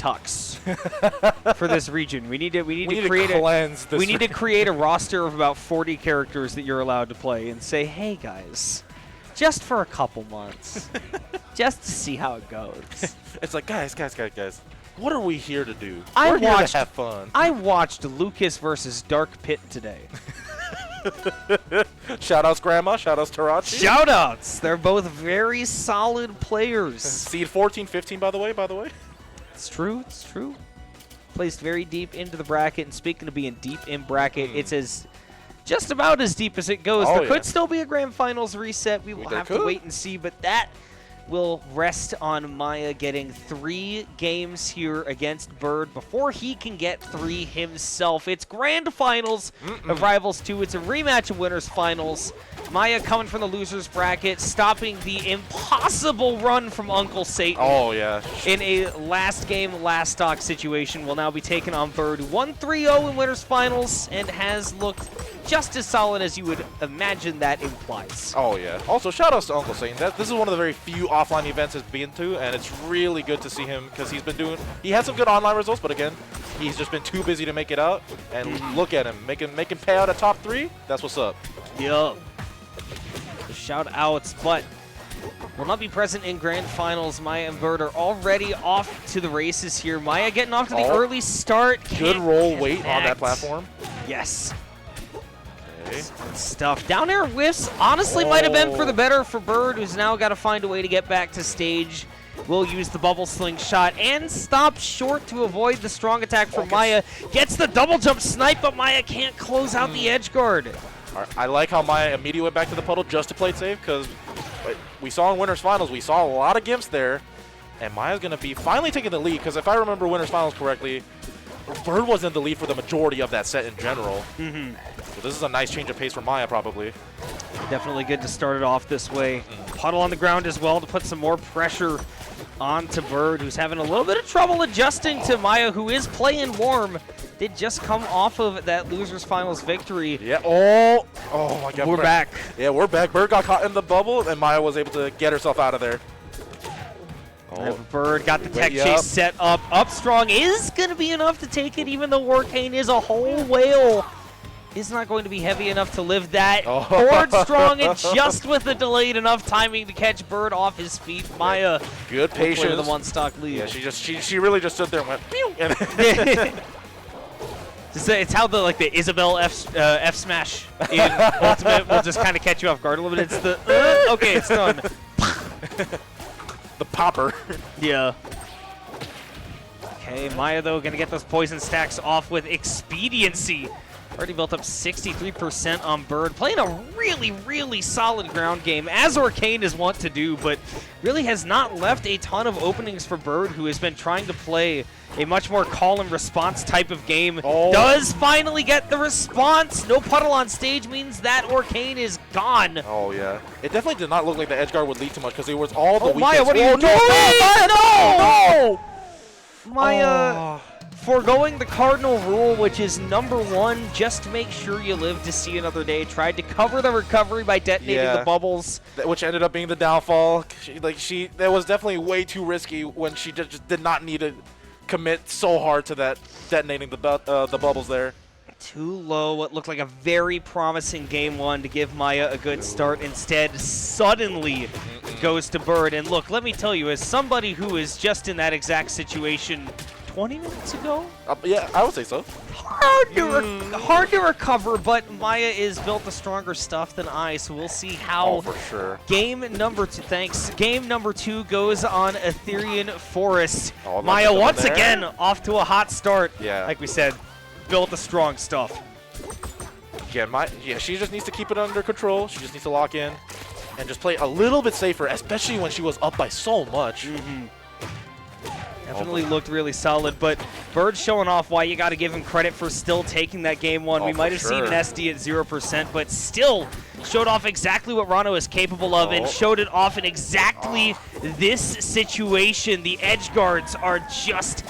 tux for this region. We need to create a roster of about 40 characters that you're allowed to play and say, hey guys, just for a couple months, just to see how it goes. It's like, guys, what are we here to do? We're here to have fun. I watched Lucas versus Dark Pit today. Shoutouts, Grandma. Shoutouts, Tarachi. Shoutouts. They're both very solid players. Seed 14, 15, by the way. It's true. It's true. Placed very deep into the bracket. And speaking of being deep in bracket, it's just about as deep as it goes. There could still be a grand finals reset. We will have to wait and see. But that will rest on Maya getting 3 games here against Bird before he can get 3 himself. It's grand finals of Rivals 2. It's a rematch of winners finals. Maya coming from the losers bracket, stopping the impossible run from Uncle Satan. Oh, yeah. In a last game, last stock situation, will now be taking on Bird, who won 3-0 in winners finals and has looked just as solid as you would imagine that implies. Oh, yeah. Also, shout-outs to Uncle Satan. This is one of the very few offline events he's been to, and it's really good to see him because he had some good online results, but again, he's just been too busy to make it out. And look at him, making pay out at top 3. That's what's up. Yup. Shout-outs, but will not be present in grand finals. Maya and Bird are already off to the races here. Maya getting off to the early start. Good roll weight on that platform. Yes. Stuff. Down air whiffs honestly might have been for the better for Bird, who's now got to find a way to get back to stage. Will use the bubble slingshot and stop short to avoid the strong attack from Maya. Gets the double jump snipe, but Maya can't close out the edge guard. I like how Maya immediately went back to the puddle just to play it safe, because we saw in winners finals, we saw a lot of gimps there, and Maya's going to be finally taking the lead, because if I remember winners finals correctly, Bird was in the lead for the majority of that set in general. So this is a nice change of pace for Maya, probably. Definitely good to start it off this way. Puddle on the ground as well to put some more pressure onto Bird, who's having a little bit of trouble adjusting to Maya, who is playing warm. Did just come off of that losers finals victory. Yeah. Oh my God. We're back. Yeah, we're back. Bird got caught in the bubble, and Maya was able to get herself out of there. Bird got the tech chase set up. Up strong is going to be enough to take it, even though Orcane is a whole whale. Is not going to be heavy enough to live that. Forward strong and just with the delayed enough timing to catch Bird off his feet. Maya, good patience. With the one stock lead. Yeah, she really just stood there and went pew. And it's how the Isabel F smash in Ultimate will just kind of catch you off guard a little bit. It's the okay, it's done. The popper. Yeah. Okay, Maya though gonna get those poison stacks off with expediency. Already built up 63% on Bird. Playing a really, really solid ground game, as Orcane is wont to do, but really has not left a ton of openings for Bird, who has been trying to play a much more call and response type of game. Does finally get the response. No puddle on stage means that Orcane is gone. Oh, yeah. It definitely did not look like the edge guard would lead too much because it was all the weakness. Maya, what are you doing? No! Maya... Foregoing the cardinal rule, which is #1, just make sure you live to see another day. Tried to cover the recovery by detonating the bubbles, which ended up being the downfall. That was definitely way too risky when she just did not need to commit so hard to that detonating the bubbles there. Too low. What looked like a very promising game 1 to give Maya a good start. Instead, suddenly goes to Bird. And look, let me tell you, as somebody who is just in that exact situation 20 minutes ago? Yeah, I would say so. Hard to recover, but Maya is built of stronger stuff than I, so we'll see how for sure. Game number 2 goes on Etherean Forest. Maya once again off to a hot start. Yeah. Like we said, built of strong stuff. Yeah, she just needs to keep it under control. She just needs to lock in and just play a little bit safer, especially when she was up by so much. Definitely looked really solid, but Bird showing off why you got to give him credit for still taking that game 1. We might have seen an SD at 0%, but still showed off exactly what Ranno is capable of and showed it off in exactly this situation. The edge guards are just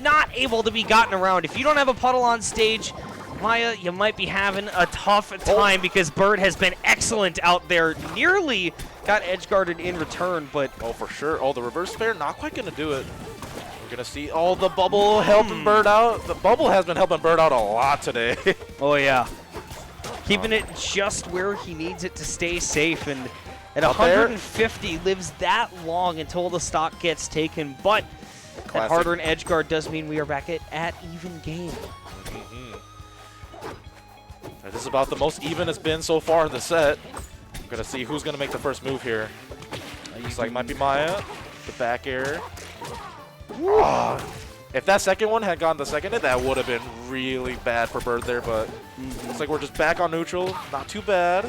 not able to be gotten around. If you don't have a puddle on stage, Maya, you might be having a tough time because Bird has been excellent out there. Nearly got edge guarded in return, but... for sure. The reverse fair, not quite going to do it. We're going to see, oh, the bubble helping Bird out. The bubble has been helping Bird out a lot today. Oh, yeah. Keeping it just where he needs it to stay safe. And at 150, lives that long until the stock gets taken. But that harder and edge guard does mean we are back at even game. This is about the most even it's been so far in the set. I'm going to see who's going to make the first move here. Looks like might be Maya. The back air. If that second one had gone the second hit, that would have been really bad for Bird there, but looks like we're just back on neutral. Not too bad.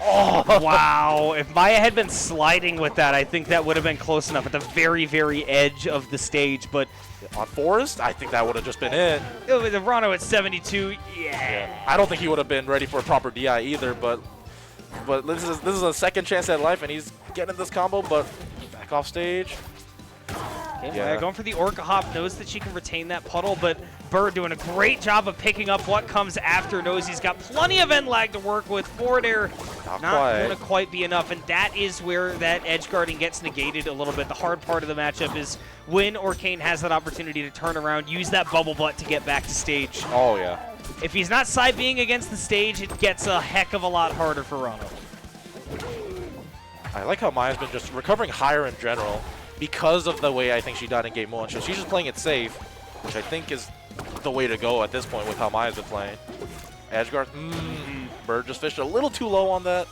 Oh, wow. If Maya had been sliding with that, I think that would have been close enough at the very, very edge of the stage, but on Forest, I think that would have just been it. With Ranno at 72, yeah. I don't think he would have been ready for a proper DI either, but this is a second chance at life, and he's getting this combo, but back off stage. Okay, Maya going for the Orca hop, knows that she can retain that puddle, but Bird doing a great job of picking up what comes after, knows he's got plenty of end lag to work with. Forward air not going to quite be enough, and that is where that edge guarding gets negated a little bit. The hard part of the matchup is when Orcane has that opportunity to turn around, use that bubble butt to get back to stage. Oh, yeah. If he's not side being against the stage, it gets a heck of a lot harder for Ranno. I like how Maya's been just recovering higher in general because of the way I think she died in game 1. So she's just playing it safe, which I think is the way to go at this point with how Maya's been playing. Edgeguard, Bird just fished a little too low on that.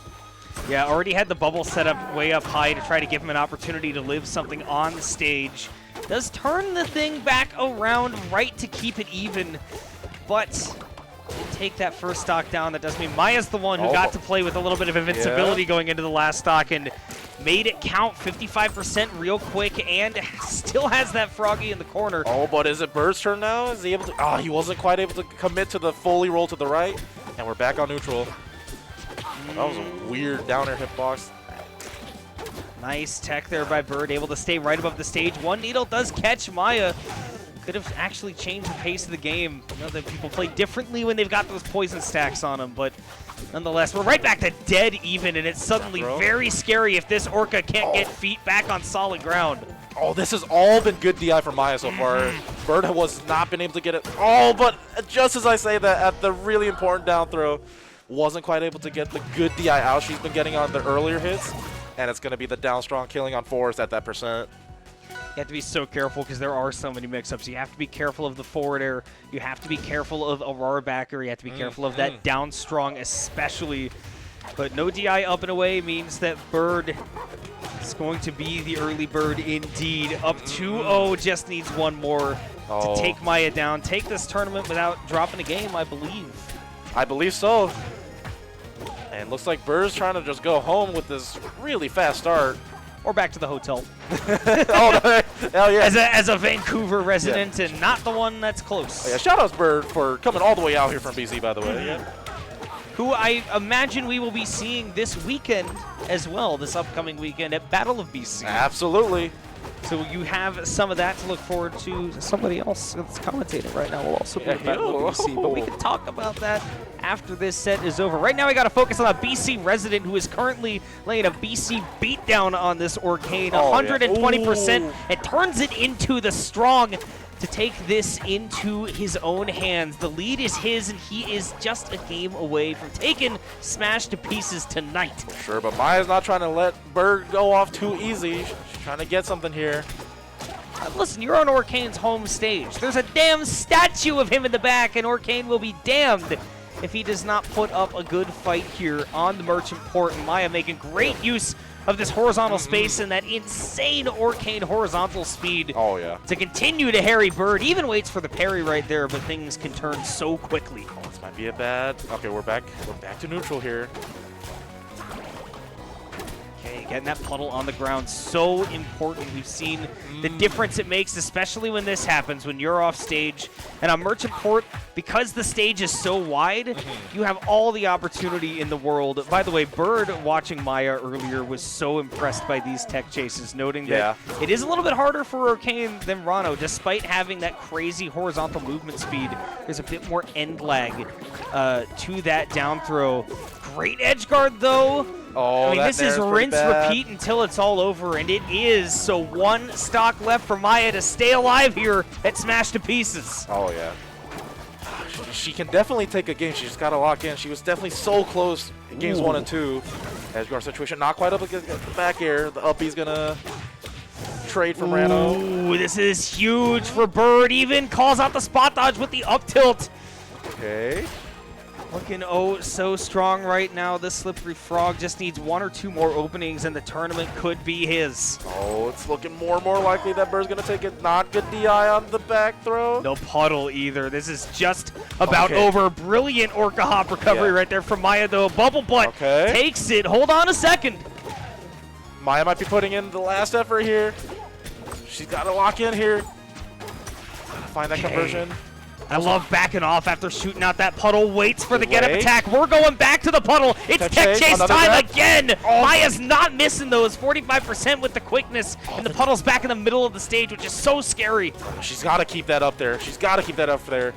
Yeah, already had the bubble set up way up high to try to give him an opportunity to live something on the stage. Does turn the thing back around right to keep it even, but take that first stock down. That does mean Maya's the one who got to play with a little bit of invincibility going into the last stock and made it count 55% real quick and still has that Froggy in the corner. Oh, but is it Bird's turn now? Is he able to? Oh, he wasn't quite able to commit to the fully roll to the right, and we're back on neutral. That was a weird down air hitbox. Nice tech there by Bird, able to stay right above the stage. One needle does catch Maya. Could have actually changed the pace of the game. I know that people play differently when they've got those poison stacks on them, but nonetheless, we're right back to dead even, and it's suddenly very scary if this Orca can't get feet back on solid ground. Oh, this has all been good DI for Maya so far. Bird has not been able to get it. Oh, but just as I say that, at the really important down throw, wasn't quite able to get the good DI out she's been getting on the earlier hits, and it's going to be the down strong killing on Forest at that %. You have to be so careful because there are so many mix-ups. You have to be careful of the forward air. You have to be careful of Aurora backer. You have to be careful of that down strong especially. But no DI up and away means that Bird is going to be the early bird indeed. Up 2-0, just needs one more to take Maya down. Take this tournament without dropping a game, I believe. I believe so. And looks like Bird's trying to just go home with this really fast start. Or back to the hotel. Oh, hell yeah. As a Vancouver resident and not the one that's close. Oh, yeah, shout out to Bird for coming all the way out here from BC, by the way. Who I imagine we will be seeing this weekend as well, this upcoming weekend at Battle of BC. Absolutely. So you have some of that to look forward to. Somebody else that's commentating right now will also be at Battle of BC, but we can talk about that after this set is over. Right now we got to focus on a BC resident who is currently laying a BC beatdown on this Orcane. 120%. It turns it into the strong to take this into his own hands. The lead is his, and he is just a game away from taking Smash to pieces tonight. Sure, but Maya's not trying to let Bird go off too easy. She's trying to get something here. Listen, you're on Orcane's home stage. There's a damn statue of him in the back, and Orcane will be damned if he does not put up a good fight here on the Merchant Port. And Maya making great use of this horizontal space and that insane Orcane horizontal speed to continue to harry Bird. Even waits for the parry right there, but things can turn so quickly. Oh, this might be a bad... Okay, we're back to neutral here. Okay, getting that puddle on the ground, so important. We've seen the difference it makes, especially when this happens, when you're off stage. And on Merchant Port, because the stage is so wide, you have all the opportunity in the world. By the way, Bird, watching Maya earlier, was so impressed by these tech chases, noting that it is a little bit harder for Orcane than Ranno. Despite having that crazy horizontal movement speed, there's a bit more end lag to that down throw. Great edge guard, though. Oh, I mean, this is rinse, repeat until it's all over, and it is. So 1 stock left for Maya to stay alive here at Smash to Pieces. Oh, yeah. She can definitely take a game. She just got to lock in. She was definitely so close in games 1 and 2. As our situation, not quite up against the back air. The uppie's going to trade from Ranno. Ooh, this is huge for Bird. Even calls out the spot dodge with the up tilt. Okay. Looking so strong right now. This Slippery Frog just needs 1 or 2 more openings, and the tournament could be his. Oh, it's looking more and more likely that Bird's going to take it. Not good DI on the back throw. No puddle either. This is just about over. Brilliant Orca Hop recovery right there from Maya, though. Bubble Butt takes it. Hold on a second. Maya might be putting in the last effort here. She's got to lock in here. Gotta find that conversion. I love backing off after shooting out that puddle. Waits for the get-up attack. We're going back to the puddle. It's tech chase time again. Maya's not missing those. 45% with the quickness. And the puddle's back in the middle of the stage, which is so scary. She's got to keep that up there. She's got to keep that up there.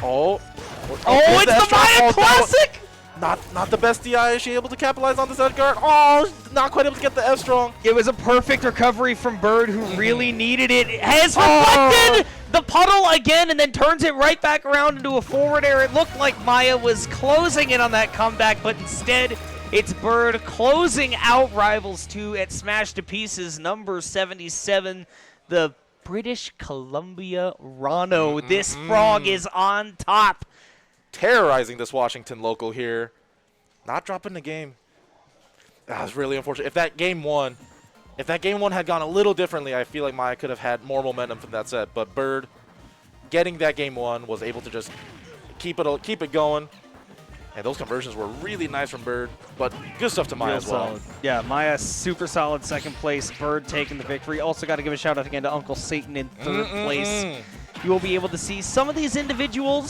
Oh, it's the Maya Classic. Not the best DI. Is she able to capitalize on this edge guard? Oh, not quite able to get the F strong. It was a perfect recovery from Bird, who really needed it. Has reflected the puddle again and then turns it right back around into a forward air. It looked like Maya was closing in on that comeback, but instead it's Bird closing out Rivals 2 at Smash to Pieces number 77, the British Columbia Ranno. This frog is on top. Terrorizing this Washington local here. Not dropping the game. That's really unfortunate. If that game one had gone a little differently, I feel like Maya could have had more momentum from that set. But Bird, getting that game 1, was able to just keep it going. And those conversions were really nice from Bird, but good stuff to Maya as well. Solid. Yeah, Maya super solid 2nd place. Bird taking the victory. Also got to give a shout out again to Uncle Satan in 3rd place. You will be able to see some of these individuals